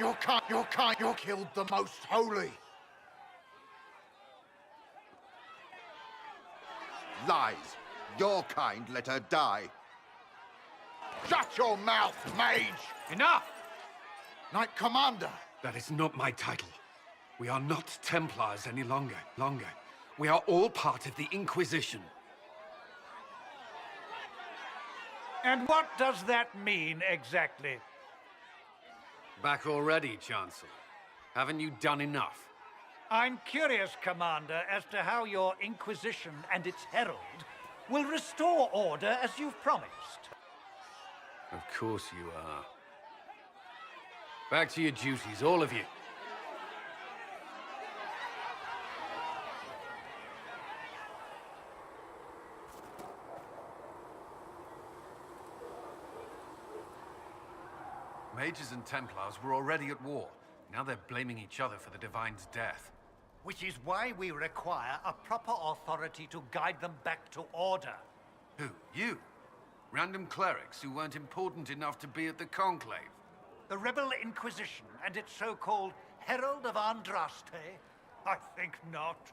You killed the most holy. Lies. Your kind let her die. Shut your mouth, mage! Enough! Knight Commander! That is not my title. We are not Templars any longer. We are all part of the Inquisition. And what does that mean, exactly? Back already, Chancellor. Haven't you done enough? I'm curious, Commander, as to how your Inquisition and its herald will restore order as you've promised. Of course you are. Back to your duties, all of you. Mages and Templars were already at war. Now they're blaming each other for the Divine's death. Which is why we require a proper authority to guide them back to order. Who? You? Random clerics who weren't important enough to be at the Conclave? The Rebel Inquisition and its so-called Herald of Andraste? I think not.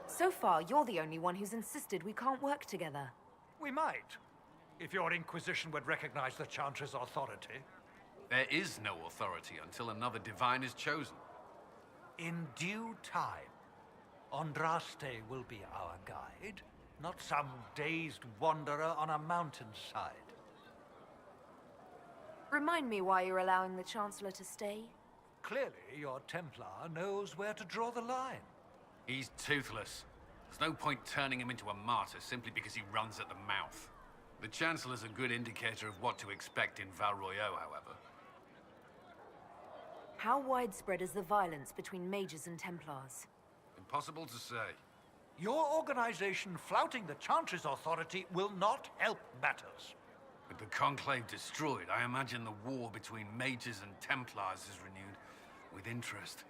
So far, you're the only one who's insisted we can't work together. We might, if your Inquisition would recognize the Chancellor's authority. There is no authority until another Divine is chosen. In due time, Andraste will be our guide, not some dazed wanderer on a mountainside. Remind me why you're allowing the Chancellor to stay? Clearly, your Templar knows where to draw the line. He's toothless. There's no point turning him into a martyr simply because he runs at the mouth. The Chancellor's a good indicator of what to expect in Royeaux, however. How widespread is the violence between mages and Templars? Impossible to say. Your organization flouting the Chancellor's authority will not help matters. With the Conclave destroyed, I imagine the war between mages and Templars is renewed with interest.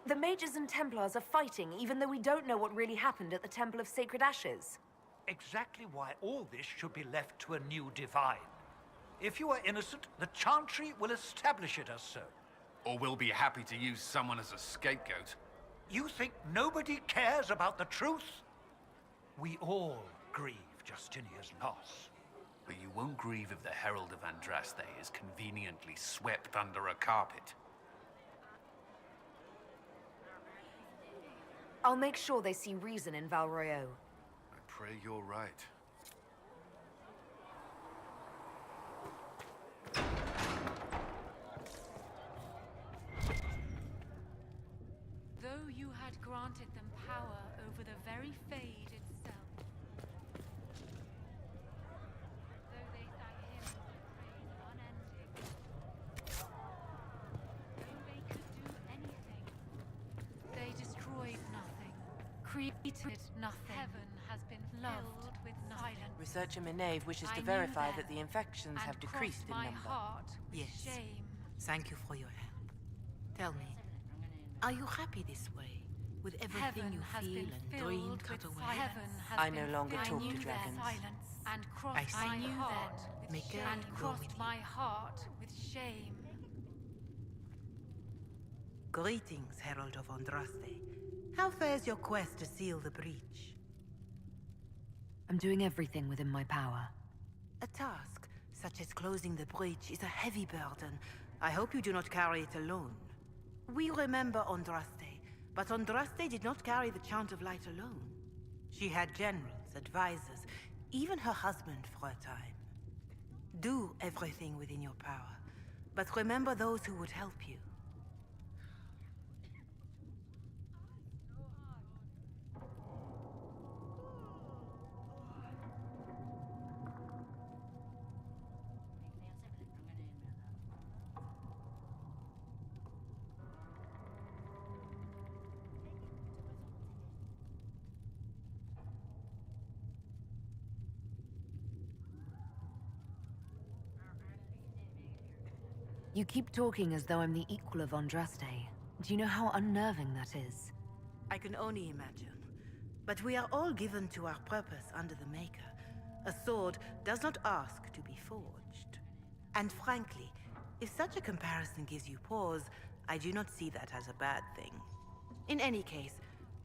The mages and Templars are fighting, even though we don't know what really happened at the Temple of Sacred Ashes. Exactly why all this should be left to a new Divine. If you are innocent, the Chantry will establish it as so. Or we'll be happy to use someone as a scapegoat. You think nobody cares about the truth? We all grieve Justinia's loss. But you won't grieve if the Herald of Andraste is conveniently swept under a carpet. I'll make sure they see reason in Royeaux. I pray you're right. Though you had granted them power over the very Fade itself. Though they sang hymns of praise unending. Though they could do anything. They destroyed nothing. Created nothing. Heaven has been filled with silence. Researcher Minave wishes I to knew verify them that the infections and have decreased in crossed number. my heart with Yes. shame. Thank you for your help. Tell me, are you happy this way? With everything Heaven you has feel been and dream filled cut with away? Heaven has I been no longer filled talk to with dragons. silence and I crossed see. my heart with May shame. God And go crossed with my you. heart with shame. Greetings, Herald of Andraste. How fares your quest to seal the breach? I'm doing everything within my power. A task, such as closing the breach, is a heavy burden. I hope you do not carry it alone. We remember Andraste, but Andraste did not carry the Chant of Light alone. She had generals, advisors, even her husband for a time. Do everything within your power, but remember those who would help you. You keep talking as though I'm the equal of Andraste. Do you know how unnerving that is? I can only imagine. But we are all given to our purpose under the Maker. A sword does not ask to be forged. And frankly, if such a comparison gives you pause, I do not see that as a bad thing. In any case,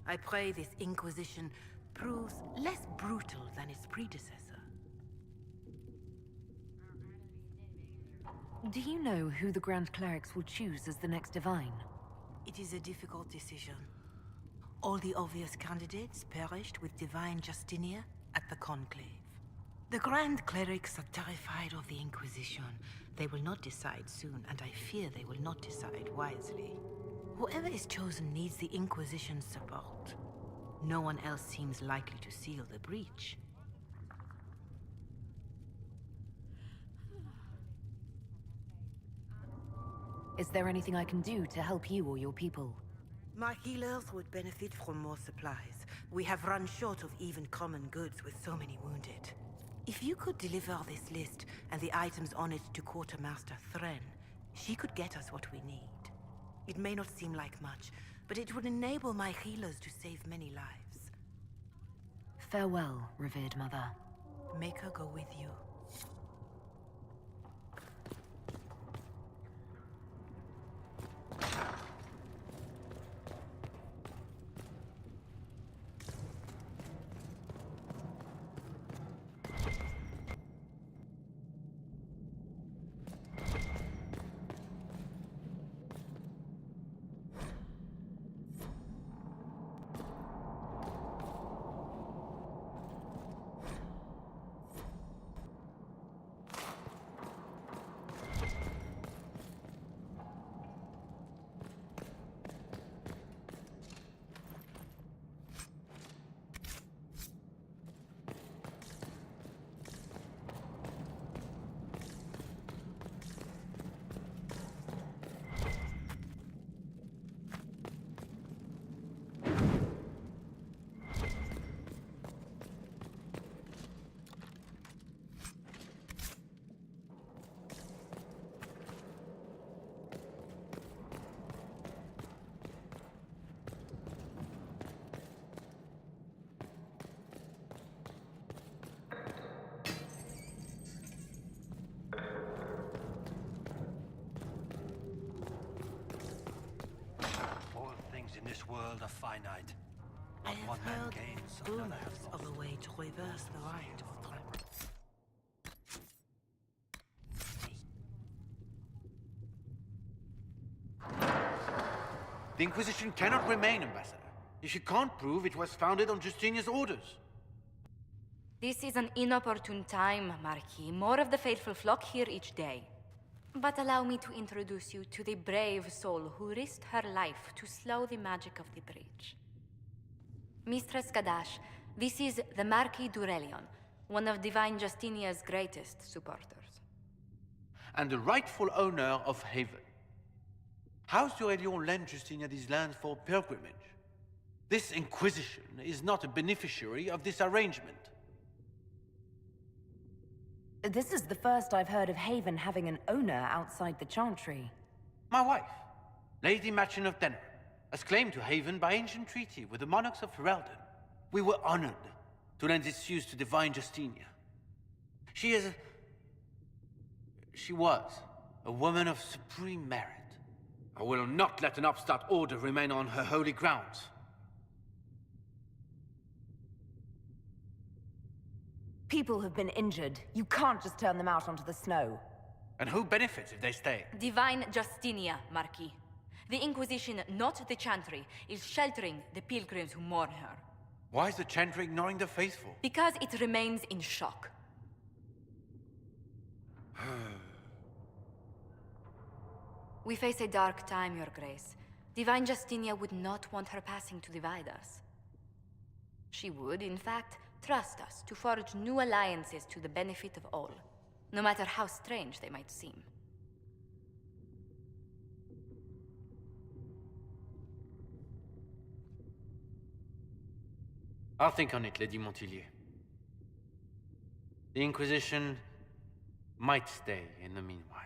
I pray this Inquisition proves less brutal than its predecessor. Do you know who the Grand Clerics will choose as the next Divine? It is a difficult decision. All the obvious candidates perished with Divine Justinia at the Conclave. The Grand Clerics are terrified of the Inquisition. They will not decide soon, and I fear they will not decide wisely. Whoever is chosen needs the Inquisition's support. No one else seems likely to seal the breach. Is there anything I can do to help you or your people? My healers would benefit from more supplies. We have run short of even common goods with so many wounded. If you could deliver this list and the items on it to Quartermaster Thren, she could get us what we need. It may not seem like much, but it would enable my healers to save many lives. Farewell, revered mother. Make her go with you. In this world are finite. I What have one man heard gains, another rumors has of lost. a way to reverse the right of The Inquisition cannot remain, Ambassador, if you can't prove it was founded on Justinian's orders. This is an inopportune time, Marquis. More of the faithful flock here each day. But allow me to introduce you to the brave soul who risked her life to slow the magic of the breach. Mistress Kadash, this is the Marquis d'Aurelion, one of Divine Justinia's greatest supporters. And the rightful owner of Haven. House d'Aurelion lent Justinia these lands for pilgrimage. This Inquisition is not a beneficiary of this arrangement. This is the first I've heard of Haven having an owner outside the Chantry. My wife, Lady Machin of Denner, has claimed to Haven by ancient treaty with the monarchs of Ferelden. We were honored to lend its use to Divine Justinia. She was a woman of supreme merit. I will not let an upstart order remain on her holy grounds. People have been injured. You can't just turn them out onto the snow. And who benefits if they stay? Divine Justinia, Marquis. The Inquisition, not the Chantry, is sheltering the pilgrims who mourn her. Why is the Chantry ignoring the faithful? Because it remains in shock. We face a dark time, Your Grace. Divine Justinia would not want her passing to divide us. She would, in fact, trust us to forge new alliances to the benefit of all, no matter how strange they might seem. I'll think on it, Lady Montillier. The Inquisition might stay in the meanwhile.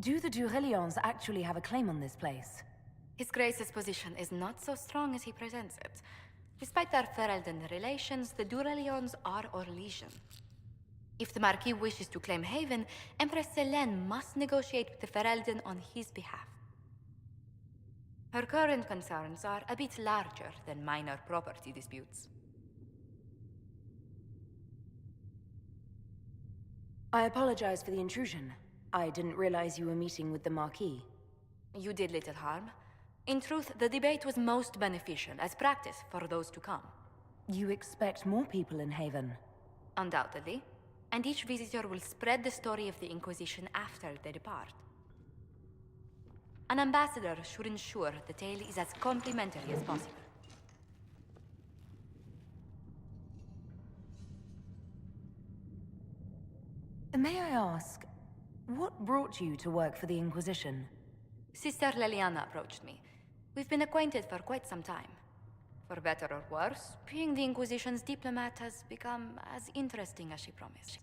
Do the Durelions actually have a claim on this place? His Grace's position is not so strong as he presents it. Despite their Ferelden relations, the Duralions are our legion. If the Marquis wishes to claim Haven, Empress Selene must negotiate with the Ferelden on his behalf. Her current concerns are a bit larger than minor property disputes. I apologize for the intrusion. I didn't realize you were meeting with the Marquis. You did little harm. In truth, the debate was most beneficial as practice for those to come. You expect more people in Haven? Undoubtedly. And each visitor will spread the story of the Inquisition after they depart. An ambassador should ensure the tale is as complimentary as possible. May I ask, what brought you to work for the Inquisition? Sister Leliana approached me. We've been acquainted for quite some time. For better or worse, being the Inquisition's diplomat has become as interesting as she promised.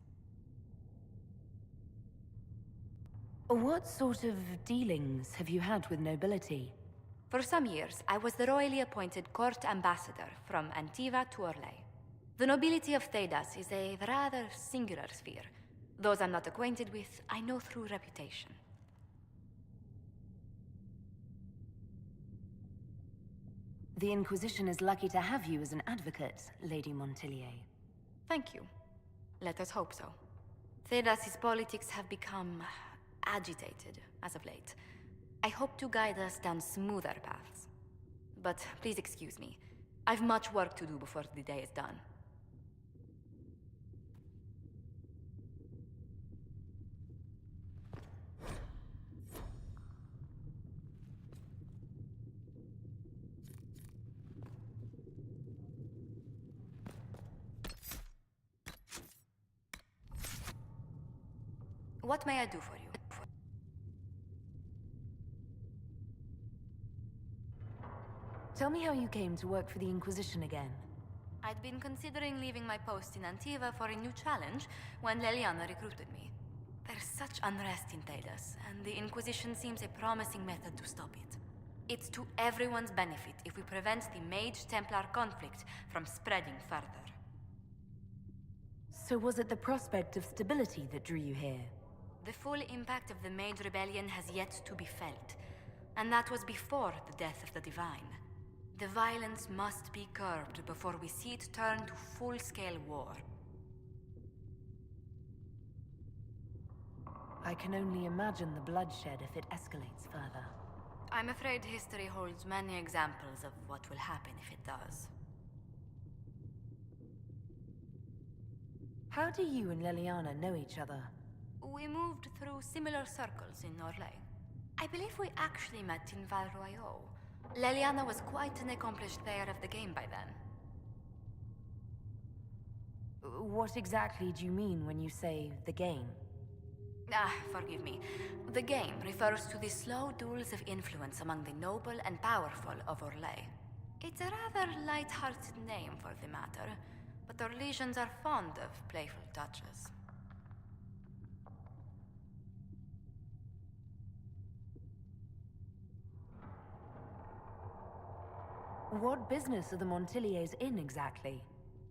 What sort of dealings have you had with nobility? For some years, I was the royally appointed court ambassador from Antiva to Orlais. The nobility of Thedas is a rather singular sphere. Those I'm not acquainted with, I know through reputation. The Inquisition is lucky to have you as an advocate, Lady Montillier. Thank you. Let us hope so. Thedas's politics have become agitated as of late. I hope to guide us down smoother paths. But please excuse me. I've much work to do before the day is done. What may I do for you? Tell me how you came to work for the Inquisition again. I'd been considering leaving my post in Antiva for a new challenge when Leliana recruited me. There's such unrest in Thedas, and the Inquisition seems a promising method to stop it. It's to everyone's benefit if we prevent the Mage-Templar conflict from spreading further. So was it the prospect of stability that drew you here? The full impact of the Mage Rebellion has yet to be felt, and that was before the death of the Divine. The violence must be curbed before we see it turn to full-scale war. I can only imagine the bloodshed if it escalates further. I'm afraid history holds many examples of what will happen if it does. How do you and Leliana know each other? We moved through similar circles in Orlais. I believe we actually met in Royeaux. Leliana was quite an accomplished player of the game by then. What exactly do you mean when you say the game? Forgive me. The game refers to the slow duels of influence among the noble and powerful of Orlais. It's a rather light-hearted name for the matter, but our legions are fond of playful touches. What business are the Montilliers in exactly?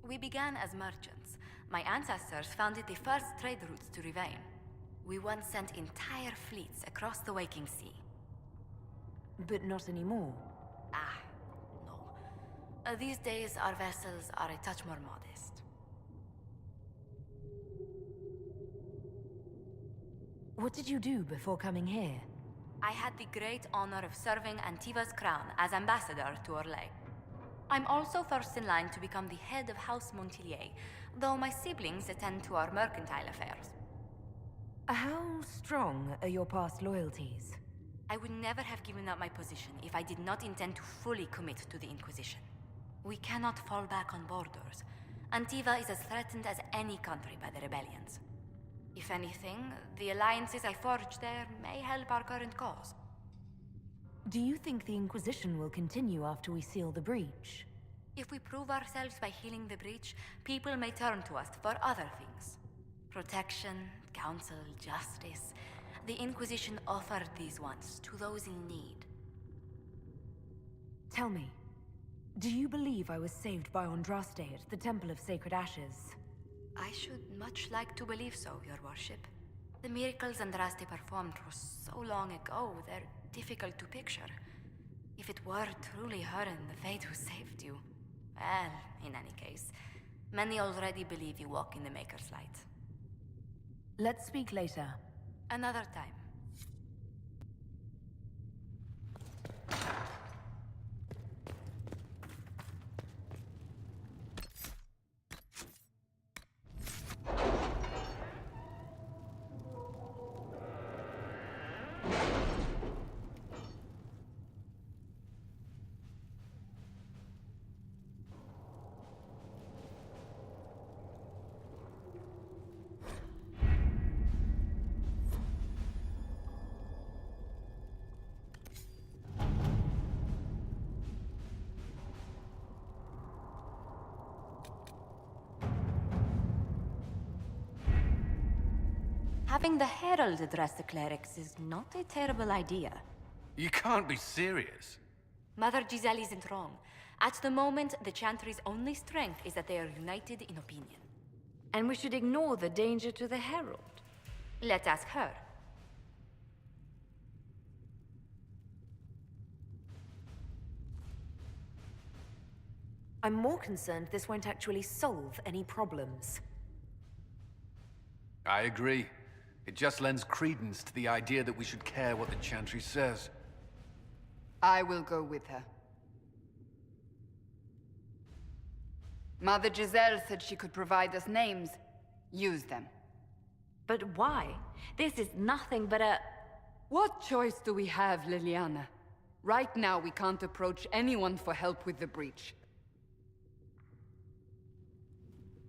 We began as merchants. My ancestors founded the first trade routes to Rivain. We once sent entire fleets across the Waking Sea. But not anymore. No. These days, our vessels are a touch more modest. What did you do before coming here? I had the great honor of serving Antiva's crown as ambassador to Orlais. I'm also first in line to become the head of House Montillier, though my siblings attend to our mercantile affairs. How strong are your past loyalties? I would never have given up my position if I did not intend to fully commit to the Inquisition. We cannot fall back on borders. Antiva is as threatened as any country by the rebellions. If anything, the alliances I forged there may help our current cause. Do you think the Inquisition will continue after we seal the breach? If we prove ourselves by healing the breach, people may turn to us for other things. Protection, counsel, justice. The Inquisition offered these once to those in need. Tell me, do you believe I was saved by Andraste at the Temple of Sacred Ashes? I should much like to believe so, Your Worship. The miracles Andraste performed were so long ago, they're difficult to picture. If it were truly her and the Fate who saved you, well, in any case, many already believe you walk in the Maker's light. Let's speak later. Another time. Having the Herald address the clerics is not a terrible idea. You can't be serious. Mother Giselle isn't wrong. At the moment, the Chantry's only strength is that they are united in opinion. And we should ignore the danger to the Herald. Let's ask her. I'm more concerned this won't actually solve any problems. I agree. It just lends credence to the idea that we should care what the Chantry says. I will go with her. Mother Giselle said she could provide us names. Use them. But why? This is nothing but a... What choice do we have, Liliana? Right now, we can't approach anyone for help with the breach.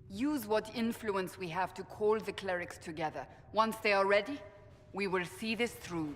Use what influence we have to call the clerics together. Once they are ready, we will see this through.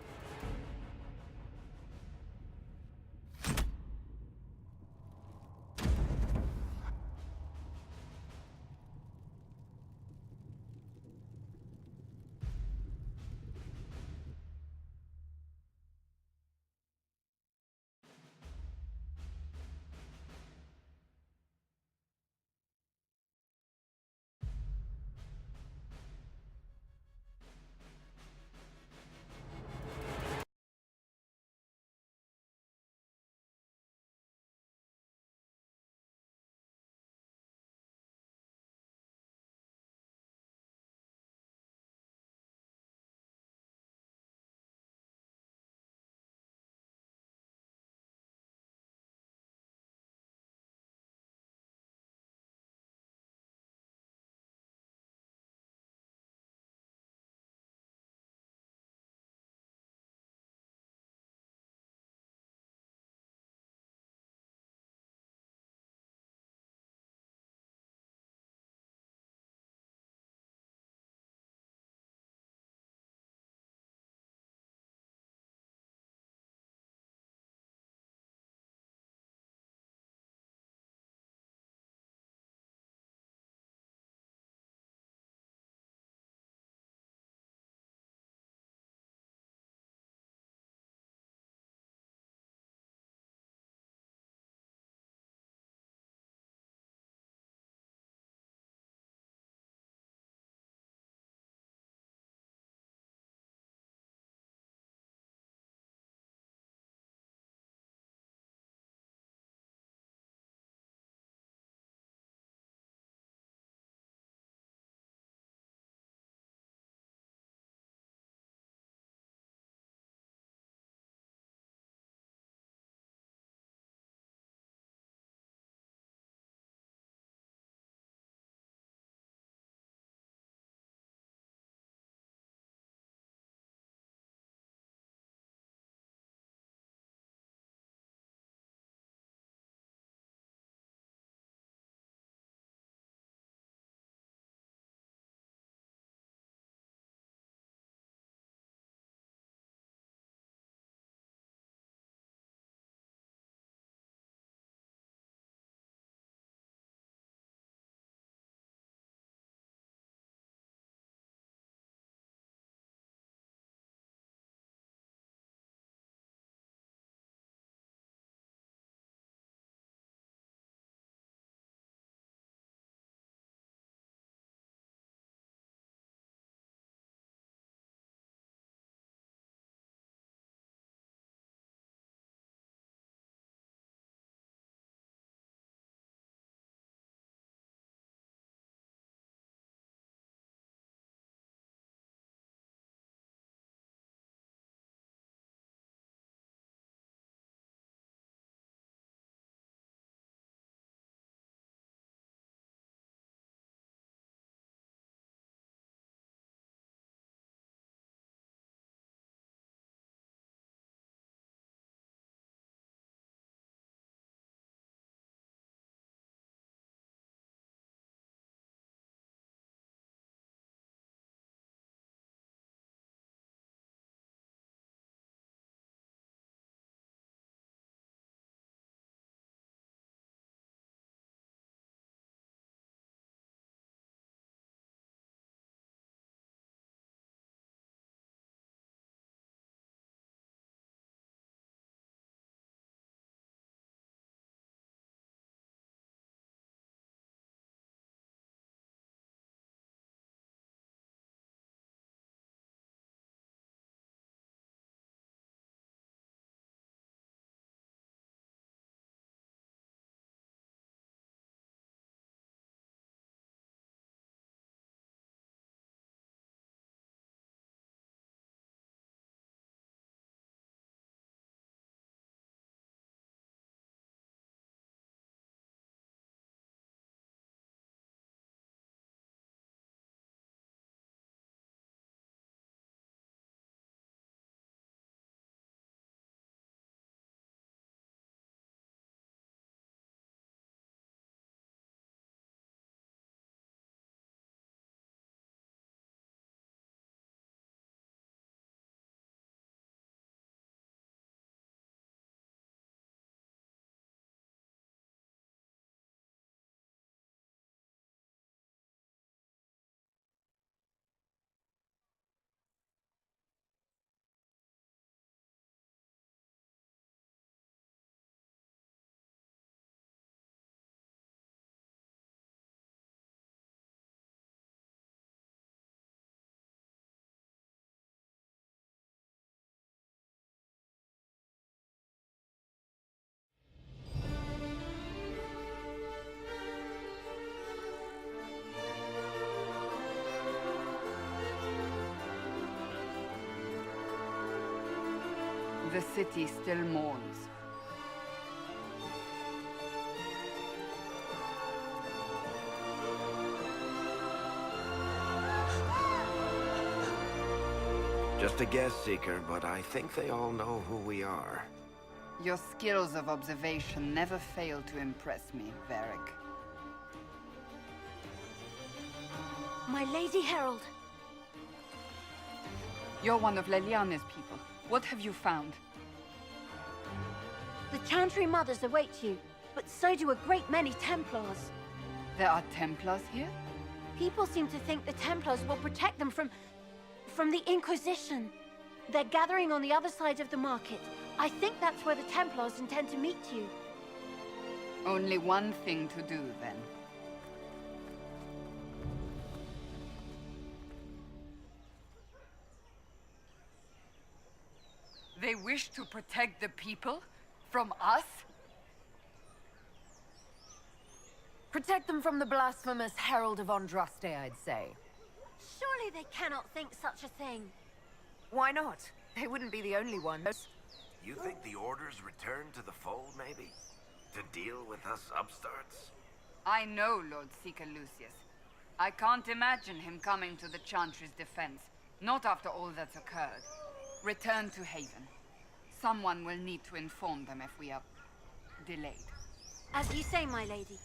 The city still mourns. Just a guess, Seeker, but I think they all know who we are. Your skills of observation never fail to impress me, Varric. My Lady Herald. You're one of Leliane's people. What have you found? The Chantry Mothers await you, but so do a great many Templars. There are Templars here? People seem to think the Templars will protect them from the Inquisition. They're gathering on the other side of the market. I think that's where the Templars intend to meet you. Only one thing to do, then. They wish to protect the people? From us? Protect them from the blasphemous Herald of Andraste, I'd say. Surely they cannot think such a thing. Why not? They wouldn't be the only ones. You think the Order's return to the fold, maybe? To deal with us upstarts? I know Lord Seeker Lucius. I can't imagine him coming to the Chantry's defense. Not after all that's occurred. Return to Haven. Someone will need to inform them if we are delayed. As you say, my lady.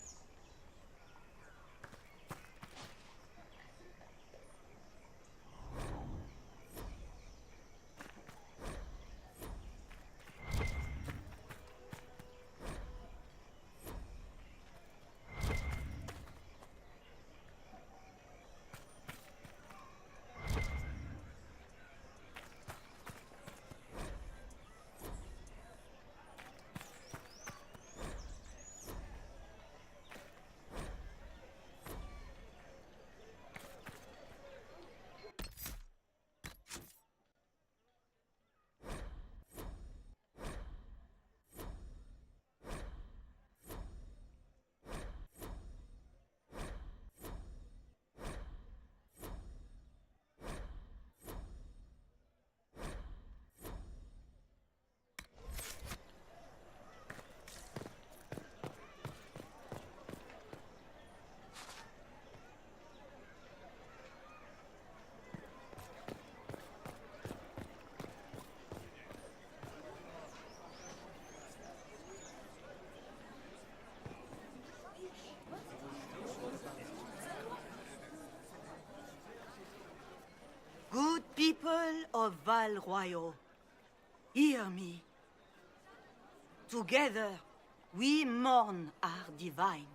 Good people of Val Royeaux, hear me. Together, we mourn our divine.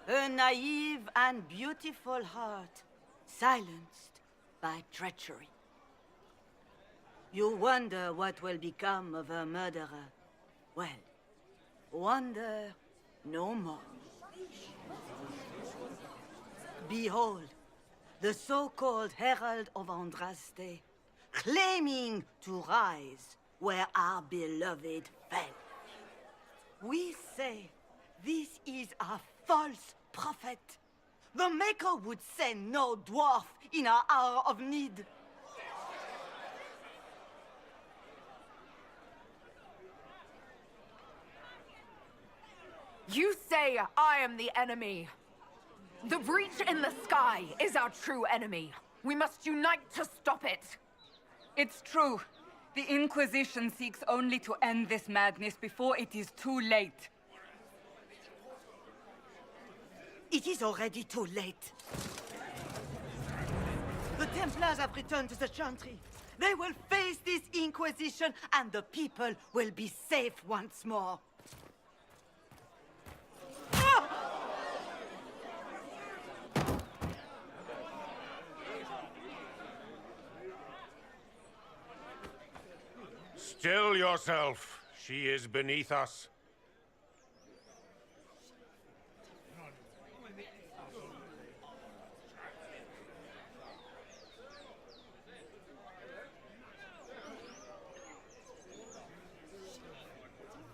A naive and beautiful heart, silenced by treachery. You wonder what will become of a murderer. Well, wonder no more. Behold, the so-called Herald of Andraste, claiming to rise where our beloved fell. We say this is a false prophet. The Maker would send no dwarf in our hour of need. You say I am the enemy. The breach in the sky is our true enemy. We must unite to stop it. It's true. The Inquisition seeks only to end this madness before it is too late. It is already too late. The Templars have returned to the Chantry. They will face this Inquisition, and the people will be safe once more. Still yourself. She is beneath us.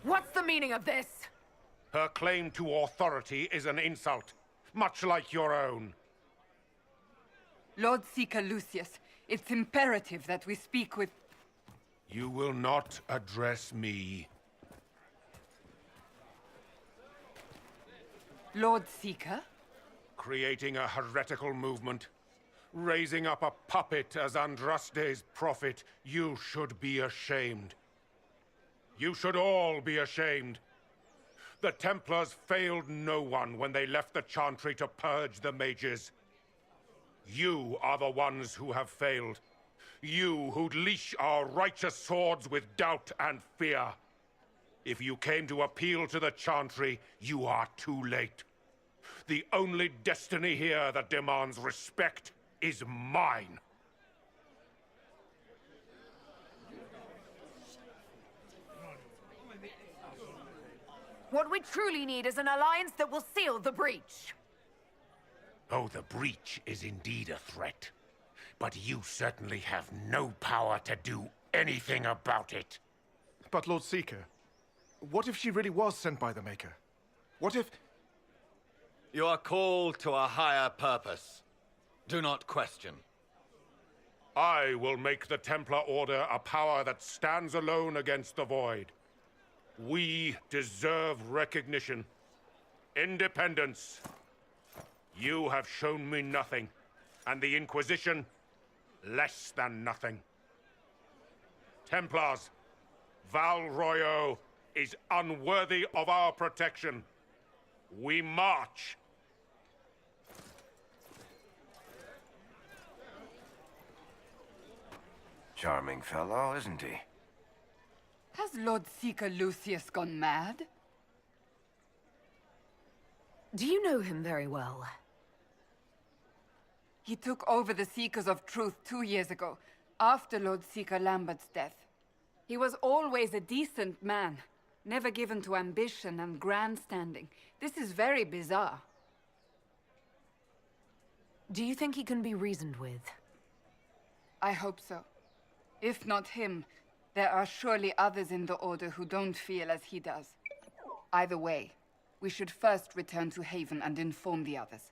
What's the meaning of this? Her claim to authority is an insult, much like your own. Lord Seeker Lucius, it's imperative that we speak with... You will not address me. Lord Seeker? Creating a heretical movement. Raising up a puppet as Andraste's prophet. You should be ashamed. You should all be ashamed. The Templars failed no one when they left the Chantry to purge the mages. You are the ones who have failed. You who'd leash our righteous swords with doubt and fear. If you came to appeal to the Chantry, you are too late. The only destiny here that demands respect is mine. What we truly need is an alliance that will seal the breach. Oh, the breach is indeed a threat. But you certainly have no power to do anything about it. But Lord Seeker, what if she really was sent by the Maker? What if... You are called to a higher purpose. Do not question. I will make the Templar Order a power that stands alone against the Void. We deserve recognition. Independence. You have shown me nothing, and the Inquisition, less than nothing. Templars, Val Royeaux is unworthy of our protection. We march. Charming fellow, isn't he? Has Lord Seeker Lucius gone mad? Do you know him very well? He took over the Seekers of Truth 2 years ago, after Lord Seeker Lambert's death. He was always a decent man, never given to ambition and grandstanding. This is very bizarre. Do you think he can be reasoned with? I hope so. If not him, there are surely others in the Order who don't feel as he does. Either way, we should first return to Haven and inform the others.